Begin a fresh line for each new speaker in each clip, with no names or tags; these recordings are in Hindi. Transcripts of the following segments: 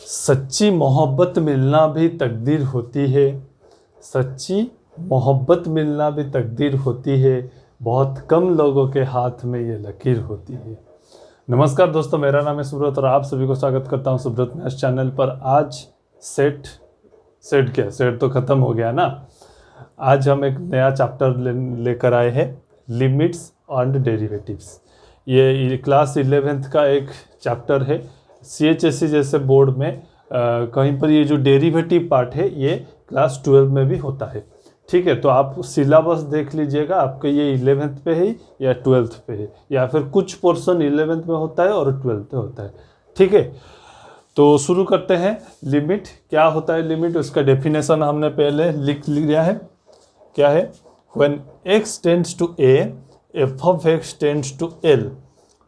सच्ची मोहब्बत मिलना भी तकदीर होती है। सच्ची मोहब्बत मिलना भी तकदीर होती है। बहुत कम लोगों के हाथ में ये लकीर होती है। नमस्कार दोस्तों, मेरा नाम है सुब्रत और आप सभी को स्वागत करता हूं सुब्रत मैथ्स चैनल पर। आज सेट तो ख़त्म हो गया ना। आज हम एक नया चैप्टर लेकर आए हैं, लिमिट्स एंड डेरिवेटिव्स। ये क्लास 11th का एक चैप्टर है। CHSE जैसे बोर्ड में कहीं पर ये जो डेरिवेटिव पार्ट है ये क्लास 12 में भी होता है। ठीक है, तो आप सिलेबस देख लीजिएगा, आपके ये 11th पे है या 12th पे है, या फिर कुछ पोर्शन 11th में होता है और 12th में होता है। ठीक है, तो शुरू करते हैं। लिमिट क्या होता है? लिमिट, उसका डेफिनेशन हमने पहले लिख लिया है। क्या है? When x tends to a, f of x tends to L,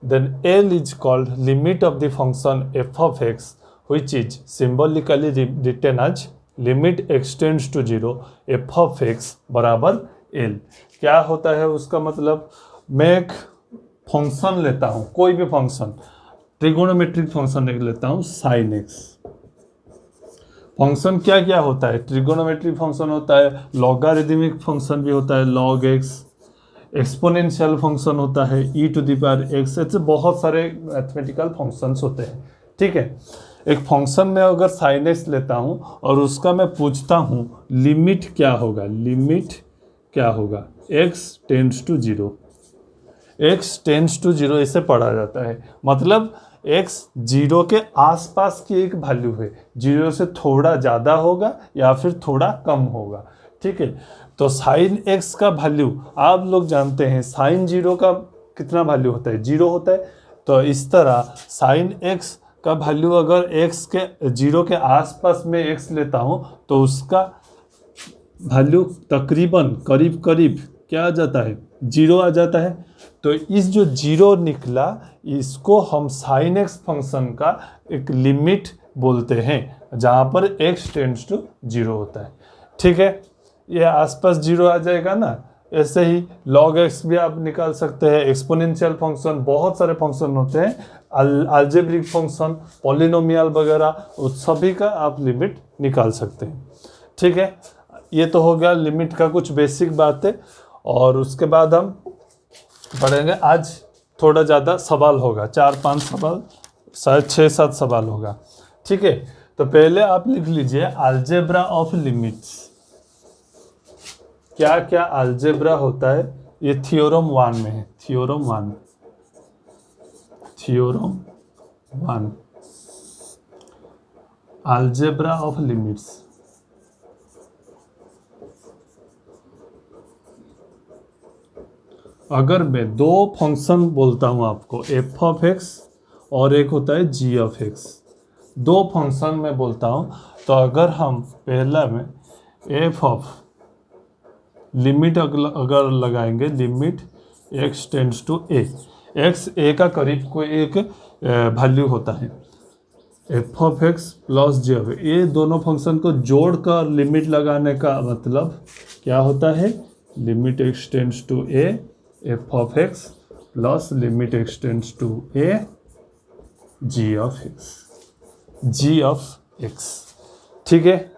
then L is called limit of the function f of x, which is symbolically written as limit x tends to 0 f of x बराबर L। क्या होता है उसका मतलब? मैं एक फंक्शन लेता हूँ, कोई भी फंक्शन, ट्रिगोनोमेट्रिक फंक्शन एक लेता हूँ sin x। फंक्शन क्या क्या होता है? ट्रिगोनोमेट्रिक फंक्शन होता है, लॉगरिदमिक फंक्शन भी होता है log x, एक्सपोनेंशियल फंक्शन होता है e⁻x। ऐसे बहुत सारे मैथमेटिकल फंक्शंस होते हैं। ठीक है, एक फंक्शन में अगर sin x लेता हूँ और उसका मैं पूछता हूँ लिमिट क्या होगा, लिमिट क्या होगा? x tends to 0, x tends to 0 इसे पढ़ा जाता है। मतलब x 0 के आसपास की एक वैल्यू है, 0 से थोड़ा ज़्यादा होगा या फिर थोड़ा कम होगा। ठीक है, तो साइन x का वैल्यू आप लोग जानते हैं, साइन 0 का कितना वैल्यू होता है? 0 होता है। तो इस तरह साइन x का वैल्यू अगर x के 0 के आसपास में x लेता हूँ तो उसका वैल्यू तकरीबन करीब करीब क्या आ जाता है? 0 आ जाता है। तो इस जो 0 निकला, इसको हम साइन x फंक्शन का एक लिमिट बोलते हैं, जहाँ पर x टेंड्स टू 0 होता है। ठीक है, ये आसपास 0 आ जाएगा ना। ऐसे ही log x भी आप निकाल सकते हैं, एक्सपोनेंशियल फंक्शन, बहुत सारे फंक्शन होते हैं, अलजेब्रिक फंक्शन, पॉलिनोमियल वगैरह, उस सभी का आप लिमिट निकाल सकते हैं। ठीक है, ये तो हो गया लिमिट का कुछ बेसिक बातें। और उसके बाद हम पढ़ेंगे, आज थोड़ा ज़्यादा सवाल होगा, 4-5 सवाल, शायद 6-7 सवाल होगा। ठीक है, तो पहले आप लिख लीजिए अलजेब्रा ऑफ लिमिट्स। क्या क्या अलजेब्रा होता है? ये थ्योरम 1 में है, थ्योरम 1 अलजेब्रा ऑफ लिमिट्स। अगर मैं दो फंक्शन बोलता हूं आपको, f of x और एक होता है g of x, दो फंक्शन में बोलता हूं, तो अगर हम पहला में f of लिमिट अगर लगाएंगे, limit x tends to a, x a का करीब कोई एक वैल्यू होता है, f of x plus g of x, ये दोनों फंक्शन को जोड़कर लिमिट लगाने का मतलब क्या होता है? Limit x tends to a f of x plus limit x tends to a g of x। ठीक है,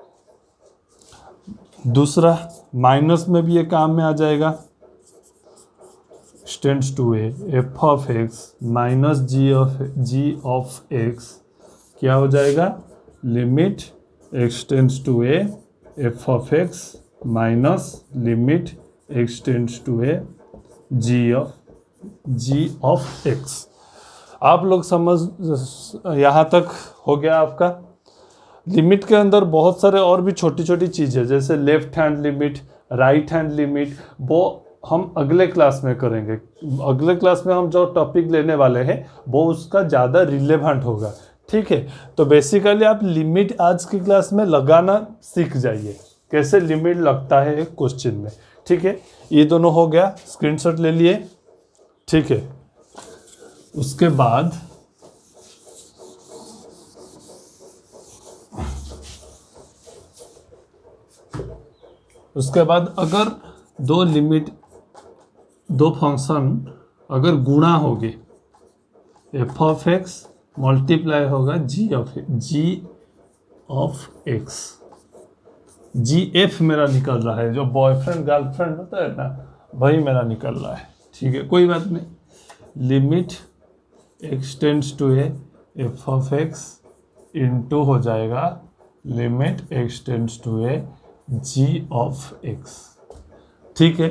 दूसरा माइनस में भी ये काम में आ जाएगा, tends to a f of x minus g of x क्या हो जाएगा? Limit x tends to a f of x minus limit x tends to a g of x। आप लोग समझ, यहाँ तक हो गया आपका। लिमिट के अंदर बहुत सारे और भी छोटी छोटी चीज़ें, जैसे left hand limit, right hand limit, वो हम अगले क्लास में करेंगे। अगले क्लास में हम जो टॉपिक लेने वाले हैं वो उसका ज़्यादा रिलेवेंट होगा। ठीक है, तो बेसिकली आप लिमिट आज की क्लास में लगाना सीख जाइए, कैसे लिमिट लगता है एक क्वेश्चन में। ठीक है, ये दोनों हो गया, स्क्रीनशॉट ले लिए। ठीक है, उसके बाद अगर दो लिमिट, दो फंक्शन अगर गुणा होगे, f of x मल्टीप्लाई होगा g of x. G f मेरा निकल रहा है, जो बॉयफ्रेंड गर्लफ्रेंड होता है ना, वही मेरा निकल रहा है। ठीक है, कोई बात नहीं। Limit x tends to a f of x into हो जाएगा limit x tends to a g of x. ठीक है,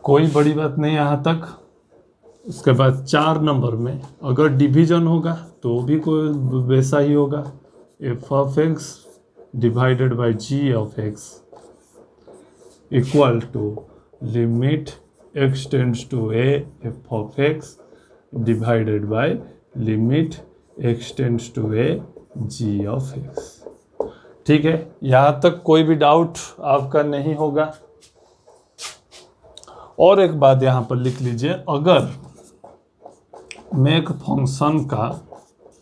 कोई बड़ी बात नहीं यहाँ तक। उसके बाद 4 नंबर में अगर डिवीजन होगा तो भी कोई वैसा ही होगा, f of x divided by g of x equal to limit x tends to a f of x divided by limit x tends to a g of x. ठीक है, यहाँ तक कोई भी डाउट आपका नहीं होगा। और एक बात यहाँ पर लिख लीजिए, अगर मैं एक फंक्शन का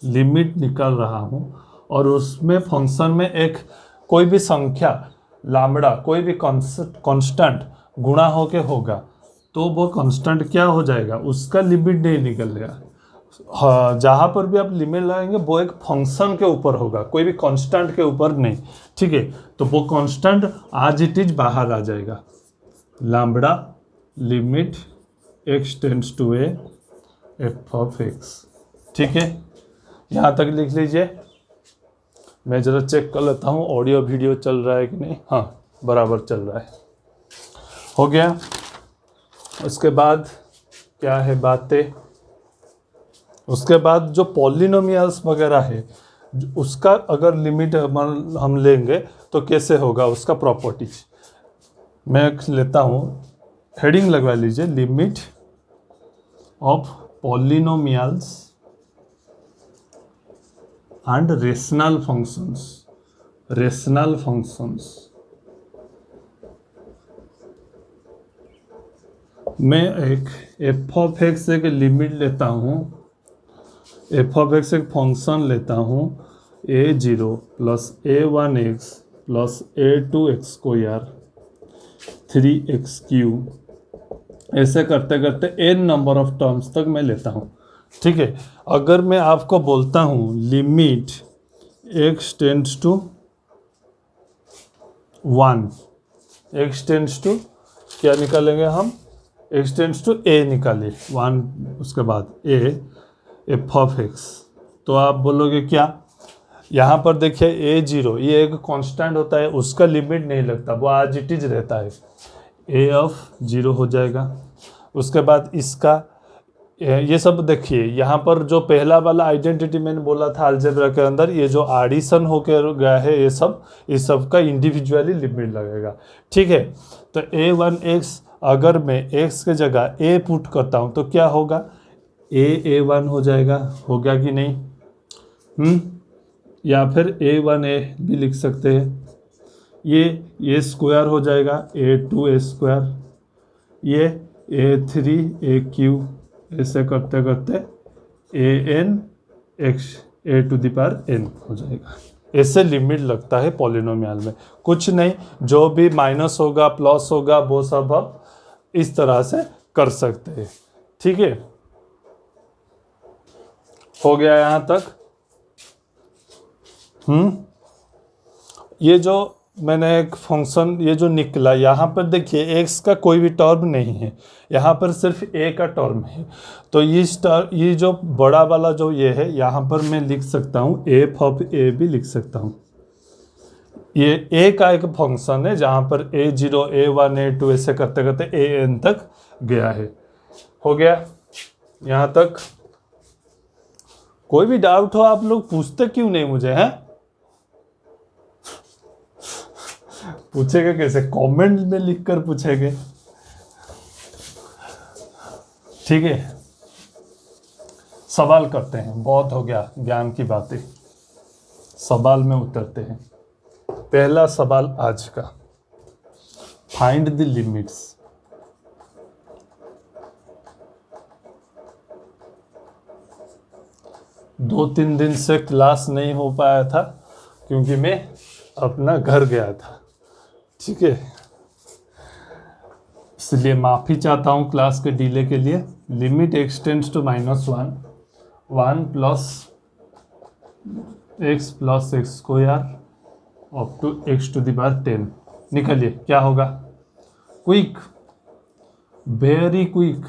लिमिट निकाल रहा हूँ और उसमें फंक्शन में एक कोई भी संख्या लैम्बडा, कोई भी कांस्टेंट गुणा होके होगा, तो वो कांस्टेंट क्या हो जाएगा, उसका लिमिट नहीं निकलेगा। हाँ, जहाँ पर भी आप लिमिट लगाएंगे वो एक फंक्शन के ऊपर होगा, कोई भी कांस्टेंट के ऊपर नहीं। ठीक है, तो वो कांस्टेंट आज इट इज बाहर आ जाएगा, lambda limit x tends to a f of x. ठीक है, यहाँ तक लिख लीजिए। मैं ज़रा चेक कर लेता हूँ ऑडियो वीडियो चल रहा है कि नहीं। हाँ, बराबर चल रहा है, हो गया। उसके बाद क्या है बातें, उसके बाद जो पॉलिनोमियल्स वगैरह है उसका अगर लिमिट हम लेंगे तो कैसे होगा उसका प्रॉपर्टीज। मैं लेता हूँ, हेडिंग लगवा लीजिए, limit of polynomials and rational functions. Rational functions मैं एक एफ ऑफ एक्स एक लिमिट लेता हूँ, एफ ऑफ एक्स एक फंक्शन लेता हूँ a0 plus a1x plus a2x square 3x3, ऐसे करते करते n नंबर ऑफ टर्म्स तक मैं लेता हूँ। ठीक है, अगर मैं आपको बोलता हूँ limit x tends to 1, x tends to क्या निकालेंगे हम, x टेंड्स टू a निकालिए 1, उसके बाद a एफ ऑफ एक्स, तो आप बोलोगे क्या, यहाँ पर देखिए a0 ये एक कांस्टेंट होता है, उसका लिमिट नहीं लगता, वो आज इट इज रहता है, a ऑफ 0 हो जाएगा। उसके बाद इसका ये सब देखिए, यहाँ पर जो पहला वाला आइडेंटिटी मैंने बोला था अलजेब्रा के अंदर, ये जो एडिशन होकर गया है ये सब, इस सब का इंडिविजुअली लिमिट लगेगा। ठीक है, तो a1x अगर मैं x के जगह a पुट करता हूँ तो क्या होगा, a1 हो जाएगा, हो गया कि नहीं। या फिर a1a भी लिख सकते हैं, ये स्क्वायर हो जाएगा a2a स्क्वायर, ये a3a3, ऐसे करते करते an x a to the power n हो जाएगा। ऐसे लिमिट लगता है पॉलिनोमियल में, कुछ नहीं, जो भी माइनस होगा प्लस होगा वो सब आप इस तरह से कर सकते हैं। ठीक है, हो गया यहाँ तक। ये जो मैंने एक फंक्शन ये जो निकला, यहाँ पर देखिए x का कोई भी टर्म नहीं है, यहाँ पर सिर्फ a का टर्म है, तो ये जो बड़ा वाला जो ये है, यहाँ पर मैं लिख सकता हूँ एफ ऑफ a भी लिख सकता हूँ। ये a का एक फंक्शन है जहाँ पर a0 a1 a2 ऐसे करते करते an तक गया है। हो गया यहाँ तक। कोई भी डाउट हो आप लोग पूछते क्यों नहीं मुझे, हैं? पूछेगा कैसे, कमेंट में लिखकर पूछेंगे। ठीक है, सवाल करते हैं, बहुत हो गया ज्ञान की बातें, सवाल में उतरते हैं। पहला सवाल आज का, फाइंड द लिमिट्स। दो तीन दिन से क्लास नहीं हो पाया था क्योंकि मैं अपना घर गया था। ठीक है, इसलिए माफ़ी चाहता हूँ क्लास के डिले के लिए। Limit x tends to -1 1 plus x plus x square up to x to the power 10। निकलिए क्या होगा, quick, very quick,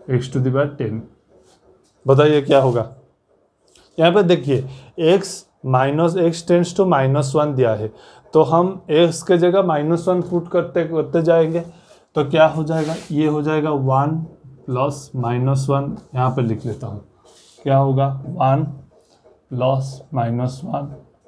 x to the power 10। बताइए क्या होगा। यहाँ पे देखिए x minus x tends to -1 दिया है, तो हम x के जगह -1 पुट करते करते जाएंगे, तो क्या हो जाएगा, ये हो जाएगा 1 प्लस -1, यहाँ पे लिख लेता हूँ, क्या होगा 1 प्लस -1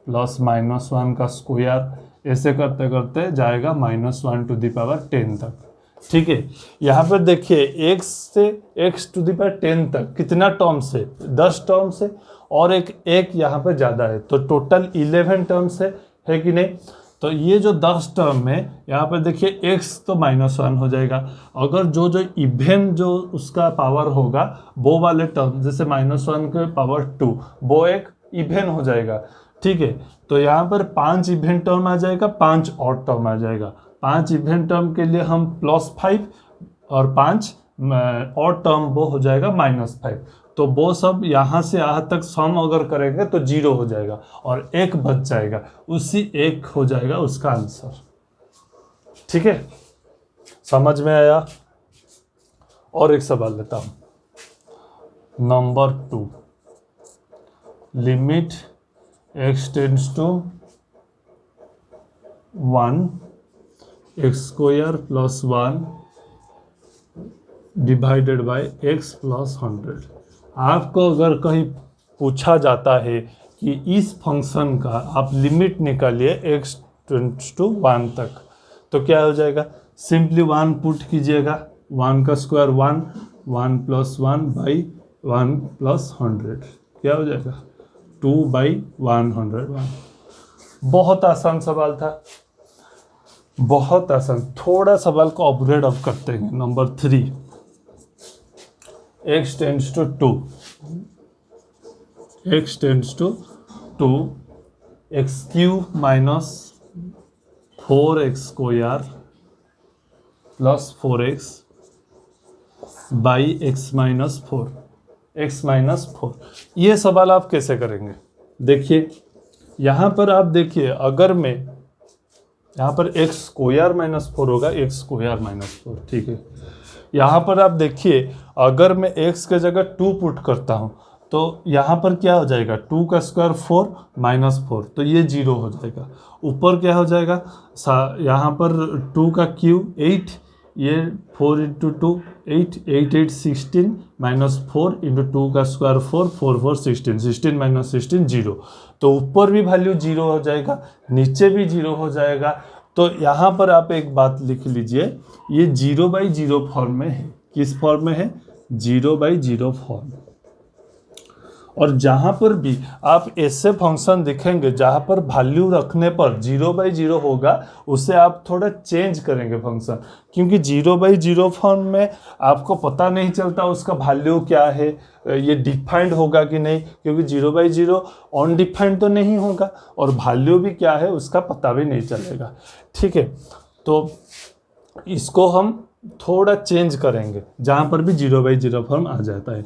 प्लस -1 का स्क्वायर, ऐसे करते करते जाएगा -1 टू द पावर 10 तक। ठीक है, यहाँ पर देखिए x से x टू द पावर 10 तक कितना टर्म्स है, 10 टर्म्स है, और एक यहाँ पर ज़्यादा है, तो टोटल 11 टर्म्स है कि नहीं। तो ये जो 10 टर्म है यहाँ पर देखिए x तो -1 हो जाएगा, अगर जो जो इवेन जो उसका पावर होगा वो वाले टर्म, जैसे -1 के पावर 2, वो एक इवेन हो जाएगा। ठीक है, तो यहाँ पर 5 इवेन टर्म आ जाएगा, 5 ऑड टर्म आ जाएगा। 5 इवेन टर्म के लिए हम +5 और 5 ऑड टर्म वो हो जाएगा -5। तो वो सब यहाँ से यहाँ तक सम अगर करेंगे तो 0 हो जाएगा और एक बच जाएगा, उसी एक हो जाएगा उसका आंसर। ठीक है, समझ में आया। और एक सवाल लेता हूं, number 2, limit x tends to 1 x square plus 1 divided by x plus 100। आपको अगर कहीं पूछा जाता है कि इस फंक्शन का आप लिमिट निकालिए x टेंड्स टू 1 तक, तो क्या हो जाएगा, सिंपली 1 पुट कीजिएगा, 1 का स्क्वायर 1, 1 प्लस 1 बाई 1 प्लस 100, क्या हो जाएगा 2 बाई 101। बहुत आसान सवाल था, बहुत आसान। थोड़ा सवाल को अपग्रेड अप करते हैं। Number 3, x tends to 2, x tends to 2, x cube minus 4x square plus 4x by x minus 4, x minus 4। ये सवाल आप कैसे करेंगे, देखिए यहाँ पर आप देखिए, अगर मैं यहाँ पर x स्क्वायर माइनस 4 होगा, x स्क्वायर माइनस 4, ठीक है। यहाँ पर आप देखिए, अगर मैं x के जगह 2 पुट करता हूँ तो यहाँ पर क्या हो जाएगा, 2 का स्क्वायर 4 माइनस 4, तो ये 0 हो जाएगा। ऊपर क्या हो जाएगा, यहाँ पर 2 का क्यूब 8, ये 4 इंटू 2 8, 8 8 16 माइनस 4 इंटू 2 का स्क्वायर 4, 4 4 16, 16 माइनस 16 0। तो ऊपर भी वैल्यू 0 हो जाएगा, नीचे भी 0 हो जाएगा। तो यहाँ पर आप एक बात लिख लीजिए, ये 0/0 फॉर्म में है। किस फॉर्म में है, 0/0 फॉर्म। और जहाँ पर भी आप ऐसे फंक्शन दिखेंगे जहाँ पर वैल्यू रखने पर 0/0 होगा, उसे आप थोड़ा चेंज करेंगे फंक्शन, क्योंकि 0/0 फॉर्म में आपको पता नहीं चलता उसका वैल्यू क्या है, ये डिफाइंड होगा कि नहीं, क्योंकि 0/0 अनडिफाइंड तो नहीं होगा और वैल्यू भी क्या है उसका पता भी नहीं चलेगा। ठीक है, तो इसको हम थोड़ा चेंज करेंगे जहाँ पर भी 0/0 फॉर्म आ जाता है।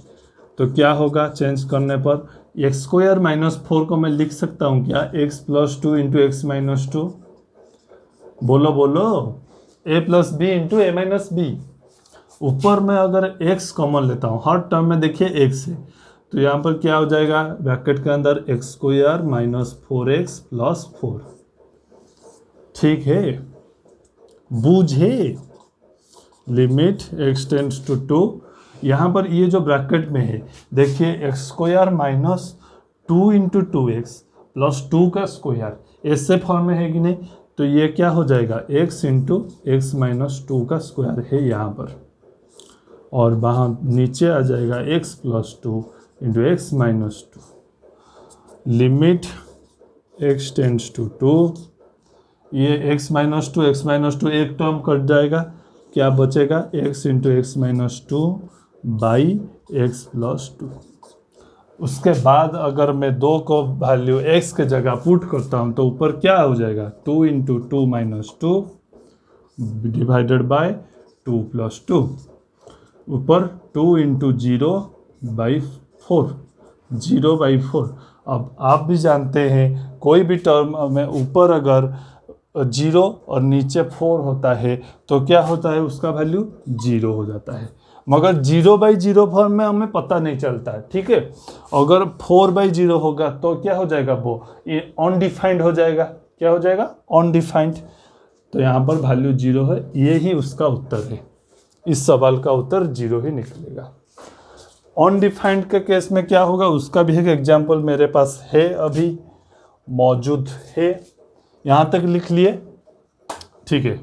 तो क्या होगा, चेंज करने पर एक्स स्क्वायर माइनस 4 को मैं लिख सकता हूँ क्या, x plus 2 into x minus 2। बोलो बोलो, a plus b into a minus b. ऊपर में अगर x कॉमन लेता हूँ, हर टर्म में देखिए x है, तो यहाँ पर क्या हो जाएगा, ब्रैकेट के अंदर x square minus 4x plus 4। ठीक है, बूझे। लिमिट x टेंड्स टू 2, यहाँ पर ये जो ब्रैकेट में है देखिए, x square minus 2 into 2x plus 2 का स्क्वायर ऐसे फॉर्म में है कि नहीं, तो ये क्या हो जाएगा, x इंटू एक्स माइनस 2 का स्क्वायर है यहाँ पर, और वहाँ नीचे आ जाएगा x plus 2 into x minus 2। Limit x tends to 2, ये x माइनस 2 एक टर्म कट जाएगा, क्या बचेगा, x into x minus 2 by x plus 2। उसके बाद अगर मैं 2 को वैल्यू x के जगह पुट करता हूँ तो ऊपर क्या हो जाएगा, 2 into 2 minus 2 divided bye 2 plus 2, ऊपर 2 इंटू 0/4, 0/4, अब आप भी जानते हैं कोई भी टर्म में ऊपर अगर 0 और नीचे 4 होता है तो क्या होता है, उसका वैल्यू 0 हो जाता है। मगर 0/0 फॉर्म में हमें पता नहीं चलता है, ठीक है। अगर 4/0 होगा तो क्या हो जाएगा, वो ये अनडिफाइंड हो जाएगा। क्या हो जाएगा, अनडिफाइंड। तो यहाँ पर वैल्यू 0 है, ये ही उसका उत्तर है। इस सवाल का उत्तर 0 ही निकलेगा। अनडिफाइंड के केस में क्या होगा, उसका भी एक एग्जाम्पल मेरे पास है, अभी मौजूद है। यहाँ तक लिख लिए, ठीक है।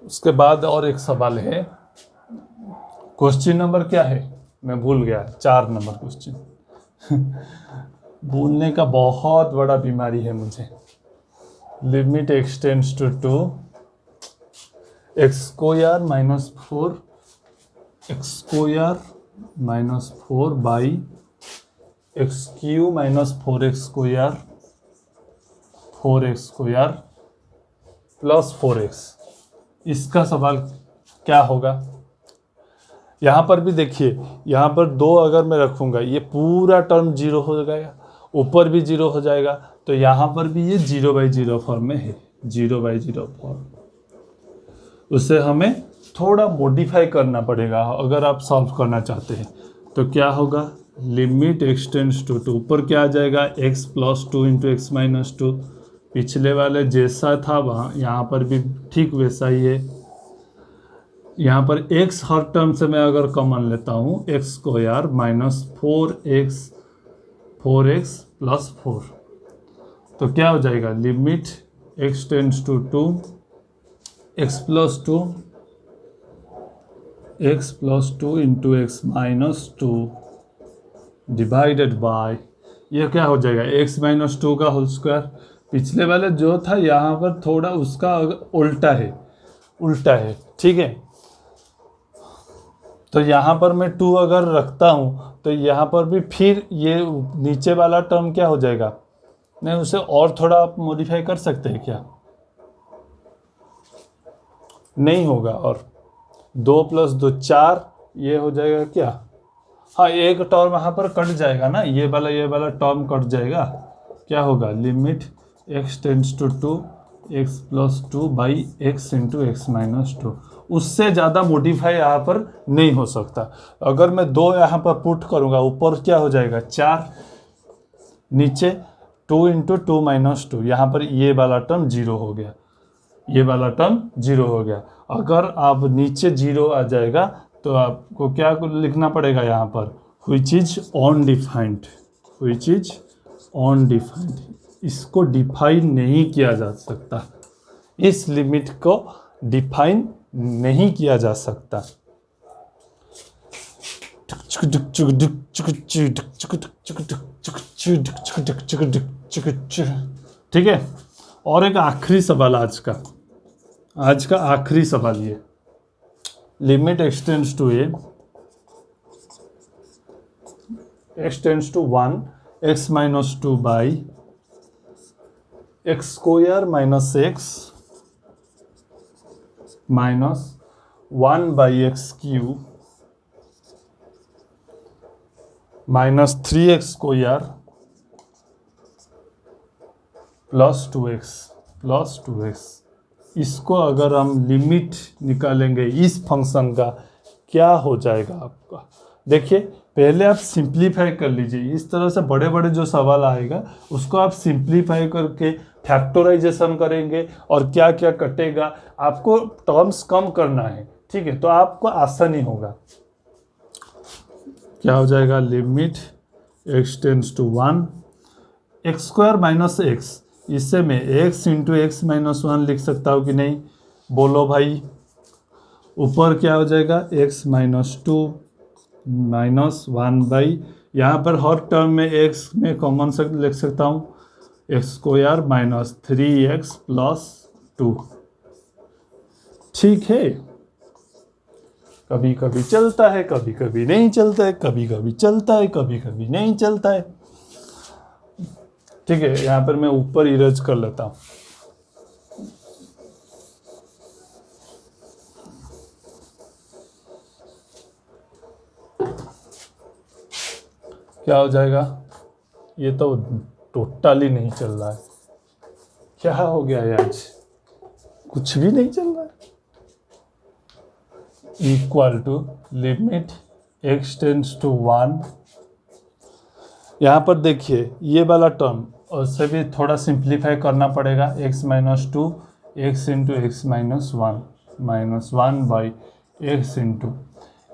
उसके बाद और एक सवाल है, क्वेश्चन नंबर क्या है मैं भूल गया, 4 नंबर क्वेश्चन। भूलने का बहुत बड़ा बीमारी है मुझे। Limit x tends to 2 x square minus 4 x square minus 4 by x cube minus 4x square 4x square plus 4x। इसका सवाल क्या होगा। यहाँ पर भी देखिए, यहाँ पर 2 अगर मैं रखूँगा ये पूरा टर्म 0 हो जाएगा, ऊपर भी 0 हो जाएगा, तो यहाँ पर भी ये 0/0 फॉर्म में है, 0/0 फॉर्म। उसे हमें थोड़ा मॉडिफाई करना पड़ेगा अगर आप सॉल्व करना चाहते हैं। तो क्या होगा, लिमिट x टेंड्स टू 2, ऊपर क्या आ जाएगा x plus 2 into x minus 2। पिछले वाले जैसा था वहाँ यहाँ पर भी ठीक वैसा ही है। यहाँ पर x हर टर्म से मैं अगर कॉमन लेता हूँ, x square minus 4x plus 4, तो क्या हो जाएगा, limit x tends to 2 x plus 2 into x minus 2 divided by, ये क्या हो जाएगा x माइनस 2 का होल स्क्वायर। पिछले वाले जो था यहाँ पर थोड़ा उसका उल्टा है, ठीक है। तो यहाँ पर मैं 2 अगर रखता हूँ तो यहाँ पर भी फिर ये नीचे वाला टर्म क्या हो जाएगा, नहीं उसे और थोड़ा आप मॉडिफाई कर सकते हैं क्या, नहीं होगा। और 2 प्लस 2 4, ये हो जाएगा क्या, हाँ एक टर्म यहाँ पर कट जाएगा ना, ये वाला टर्म कट जाएगा। क्या होगा, limit x tends to 2 x plus 2 by x into x minus 2। उससे ज़्यादा मॉडिफाई यहाँ पर नहीं हो सकता। अगर मैं 2 यहाँ पर पुट करूँगा, ऊपर क्या हो जाएगा 4, नीचे 2 इंटू 2 माइनस 2, यहाँ पर ये वाला टर्म 0 हो गया, ये वाला टर्म 0 हो गया। अगर आप नीचे 0 आ जाएगा तो आपको क्या लिखना पड़ेगा यहाँ पर, which is undefined, which is undefined. इसको डिफाइन नहीं किया जा सकता, इस लिमिट को डिफाइन नहीं किया जा सकता। ठीक है। और एक आखिरी सवाल आज का आखिरी सवाल, ये limit x tends to a x tends to 1 x minus 2 by x square minus x minus 1 by x cube minus 3x square plus 2x। इसको अगर हम लिमिट निकालेंगे इस फंक्शन का, क्या हो जाएगा आपका। देखिए पहले आप सिंप्लीफाई कर लीजिए, इस तरह से बड़े बड़े जो सवाल आएगा उसको आप सिंप्लीफाई करके फैक्टराइजेशन करेंगे और क्या क्या कटेगा, आपको टर्म्स कम करना है, ठीक है, तो आपको आसानी होगा। क्या हो जाएगा, limit x tends to 1 x square minus x, इससे मैं x इंटू एक्स माइनस 1 लिख सकता हूँ कि नहीं, बोलो भाई। ऊपर क्या हो जाएगा, x माइनस 2 माइनस 1 बाई, यहाँ पर हर टर्म में x में कॉमन से लिख सकता हूँ, x square minus 3x plus 2। ठीक है, कभी कभी चलता है, कभी कभी नहीं चलता है, कभी कभी चलता है, कभी कभी नहीं चलता है। ठीक है, यहाँ पर मैं ऊपर इरेज कर लेता हूँ। क्या हो जाएगा, ये तो टोटली नहीं चल रहा है, क्या हो गया है आज, कुछ भी नहीं चल रहा है। Equal to limit x tends to 1, यहाँ पर देखिए ये वाला टर्म उससे भी थोड़ा सिंप्लीफाई करना पड़ेगा, x minus 2 x into x minus 1 by x into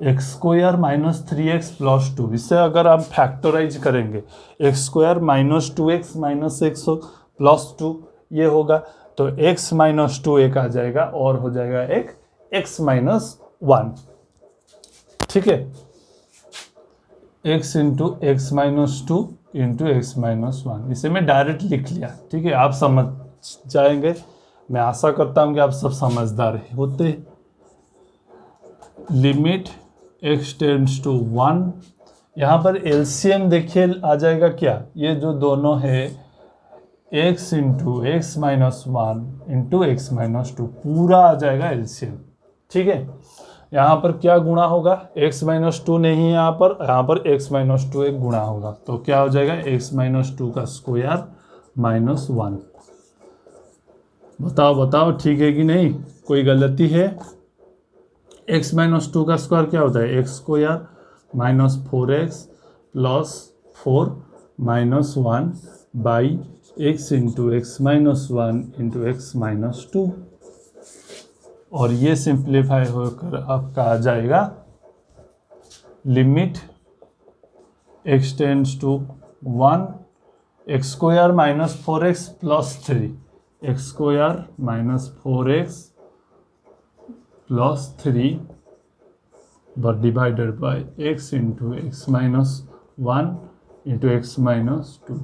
x square minus 3x plus 2। इससे अगर आप फैक्टराइज करेंगे x square minus 2x minus x plus 2 ये होगा, तो x माइनस 2 एक आ जाएगा और हो जाएगा एक x माइनस 1। ठीक है, x into x minus 2 into x minus 1, इसे मैं डायरेक्ट लिख लिया। ठीक है, आप समझ जाएंगे, मैं आशा करता हूँ कि आप सब समझदार होते। लिमिट x टेंड्स टू 1, यहाँ पर एलसीएम देखिए आ जाएगा क्या, ये जो दोनों है x into x minus 1 into x minus 2 पूरा आ जाएगा एलसीएम। ठीक है, यहाँ पर क्या गुणा होगा, x माइनस 2 नहीं है यहाँ पर x माइनस 2 एक गुणा होगा, तो क्या हो जाएगा x माइनस 2 का स्क्वायर माइनस 1। बताओ ठीक है कि नहीं, कोई गलती है। x माइनस 2 का स्क्वायर क्या होता है, x square minus 4x plus 4 minus 1 by x into x minus 1 into x minus 2, और ये सिंप्लीफाई होकर आपका आ जाएगा limit x tends to 1 x square minus 4x plus 3 x square minus 4x plus 3 but divided by x into x minus 1 into x minus 2,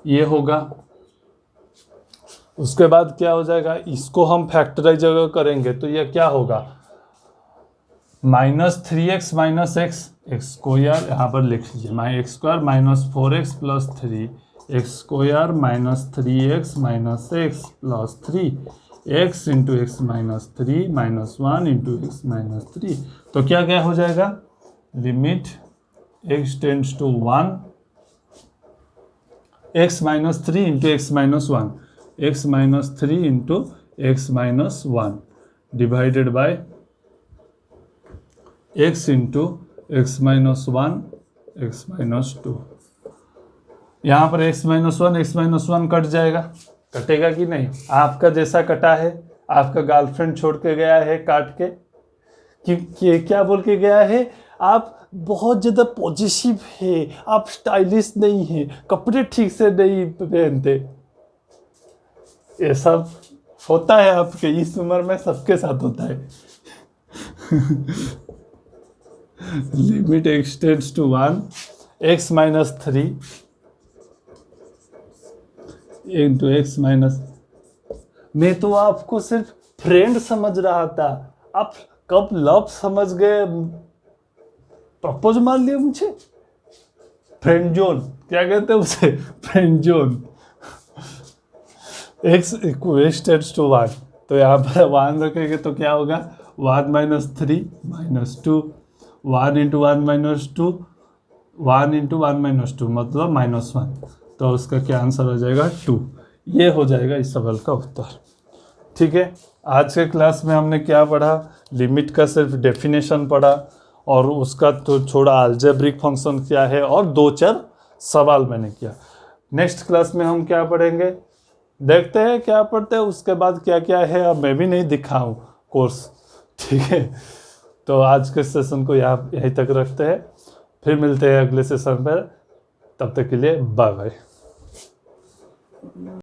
ये होगा। उसके बाद क्या हो जाएगा, इसको हम फैक्टराइज अगर करेंगे तो ये क्या होगा, minus 3x minus x square, यहाँ पर लिख लीजिए x square minus 4x plus 3 x square minus 3x minus x plus 3 x into x minus 3 minus 1 into x minus 3, तो क्या क्या हो जाएगा, limit x tends to 1 x minus 3 into x minus 1 x minus 3 into x minus 1 divided by x into x minus 1 x minus 2। यहाँ पर x माइनस 1 कट जाएगा, कटेगा कि नहीं, आपका जैसा कटा है, आपका गर्लफ्रेंड छोड़ के गया है काट के, कि क्या बोल के गया है, आप बहुत ज़्यादा पॉजिटिव है, आप स्टाइलिश नहीं है, कपड़े ठीक से नहीं पहनते। ये सब होता है आपके इस उम्र में, सबके साथ होता है। Limit x tends to 1 x minus 3 into x minus, मैं तो आपको सिर्फ फ्रेंड समझ रहा था, आप कब लव समझ गए, प्रपोज मार लिया मुझे। फ्रेंड जोन क्या कहते हैं उसे, friend zone. x tends to 1, तो यहाँ पर 1 रखेंगे तो क्या होगा, 1 minus 3 minus 2 1 into 1 minus 2 1 into 1 minus 2 मतलब माइनस 1, तो उसका क्या आंसर हो जाएगा 2। ये हो जाएगा इस सवाल का उत्तर। ठीक है, आज के क्लास में हमने क्या पढ़ा, लिमिट का सिर्फ डेफिनेशन पढ़ा और उसका तो छोड़ा अलजेब्रिक फंक्शन क्या है, और 2-4 सवाल मैंने किया। नेक्स्ट क्लास में हम क्या पढ़ेंगे, देखते हैं क्या पढ़ते हैं, उसके बाद क्या क्या है अब मैं भी नहीं दिखाऊं कोर्स। ठीक है, तो आज के सेशन को यहीं तक रखते हैं, फिर मिलते हैं अगले सेशन पर, तब तक के लिए बाय बाय।